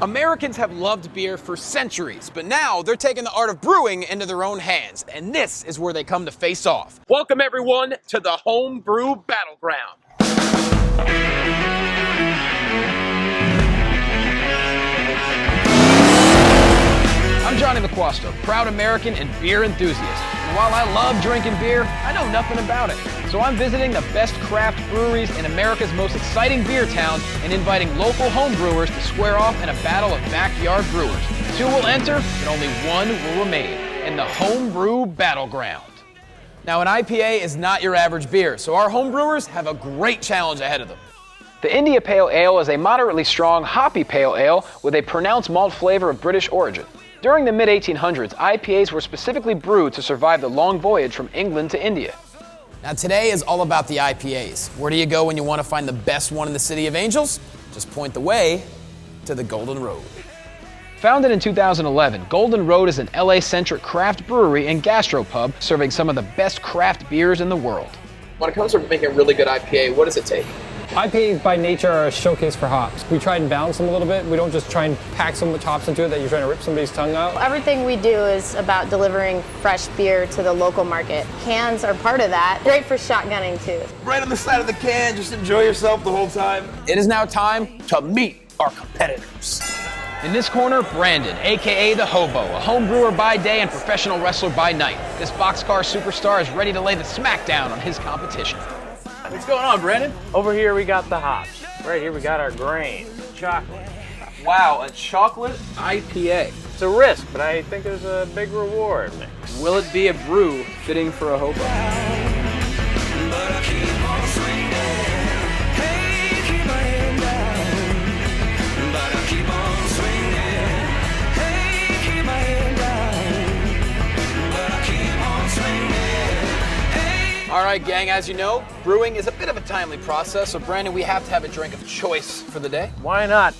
Americans have loved beer for centuries, but now they're taking the art of brewing into their own hands, and this is where they come to face off. Welcome everyone to the Homebrew Battleground. I'm Johnny LaQuasto, proud American and beer enthusiast. And while I love drinking beer, I know nothing about it. So I'm visiting the best craft breweries in America's most exciting beer town and inviting local home brewers to square off in a battle of backyard brewers. 2 will enter, and only 1 will remain in the Homebrew Battleground. Now, an IPA is not your average beer, so our home brewers have a great challenge ahead of them. The India Pale Ale is a moderately strong, hoppy pale ale with a pronounced malt flavor of British origin. During the mid-1800s, IPAs were specifically brewed to survive the long voyage from England to India. Now today is all about the IPAs. Where do you go when you want to find the best one in the City of Angels? Just point the way to the Golden Road. Founded in 2011, Golden Road is an LA-centric craft brewery and gastropub serving some of the best craft beers in the world. When it comes to making a really good IPA, what does it take? IPAs by nature are a showcase for hops. We try and balance them a little bit. We don't just try and pack so much hops into it that you're trying to rip somebody's tongue out. Everything we do is about delivering fresh beer to the local market. Cans are part of that. Great for shotgunning too. Right on the side of the can, just enjoy yourself the whole time. It is now time to meet our competitors. In this corner, Brandon, aka the Hobo, a home brewer by day and professional wrestler by night. This boxcar superstar is ready to lay the smackdown on his competition. What's going on, Brandon? Over here we got the hops. Right here we got our grain, chocolate. Wow, a chocolate IPA. It's a risk, but I think there's a big reward. Will it be a brew fitting for a hobo? All right, gang, as you know, brewing is a bit of a timely process, so Brandon, we have to have a drink of choice for the day. Why not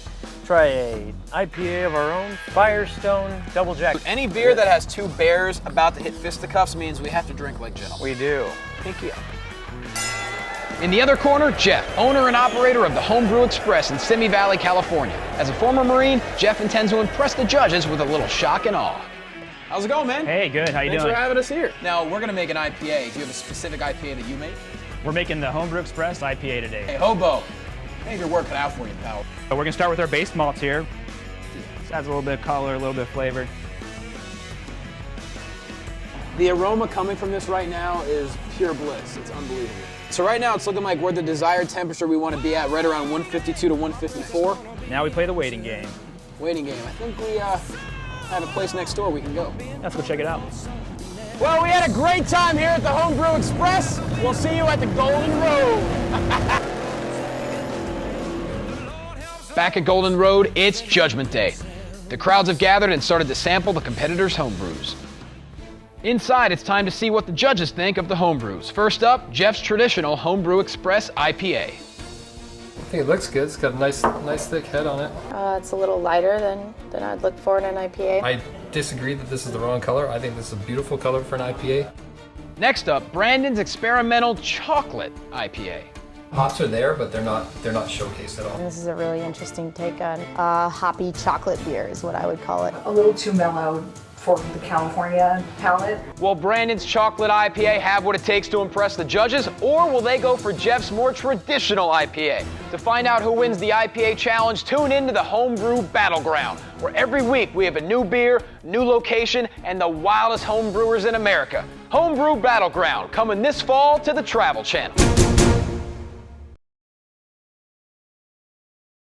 try a IPA of our own, Firestone Double Jack. Any beer that has 2 bears about to hit fisticuffs means we have to drink like gentlemen. We do. Pinky up. In the other corner, Jeff, owner and operator of the Homebrew Express in Simi Valley, California. As a former Marine, Jeff intends to impress the judges with a little shock and awe. How's it going, man? Hey, good. How you doing? Thanks for having us here. Now, we're going to make an IPA. Do you have a specific IPA that you make? We're making the Homebrew Express IPA today. Hey, Hobo, maybe your work cut out for you, pal. So we're going to start with our base malts here. This adds a little bit of color, a little bit of flavor. The aroma coming from this right now is pure bliss. It's unbelievable. So right now, it's looking like we're the desired temperature we want to be at, right around 152 to 154. Now we play the waiting game. Waiting game. I think we have a place next door we can go. Let's go check it out. Well, we had a great time here at the Homebrew Express. We'll see you at the Golden Road. Back at Golden Road, it's Judgment Day. The crowds have gathered and started to sample the competitors' homebrews. Inside, it's time to see what the judges think of the homebrews. First up, Jeff's traditional Homebrew Express IPA. I think it looks good. It's got a nice thick head on it. It's a little lighter than I'd look for in an IPA. I disagree that this is the wrong color. I think this is a beautiful color for an IPA. Next up, Brandon's experimental Chocolate IPA. Hops are there, but they're not showcased at all. This is a really interesting take on hoppy chocolate beer is what I would call it. A little too mellow for the California palate. Will Brandon's Chocolate IPA have what it takes to impress the judges, or will they go for Jeff's more traditional IPA? To find out who wins the IPA challenge, tune in to the Homebrew Battleground, where every week we have a new beer, new location, and the wildest home brewers in America. Homebrew Battleground, coming this fall to the Travel Channel.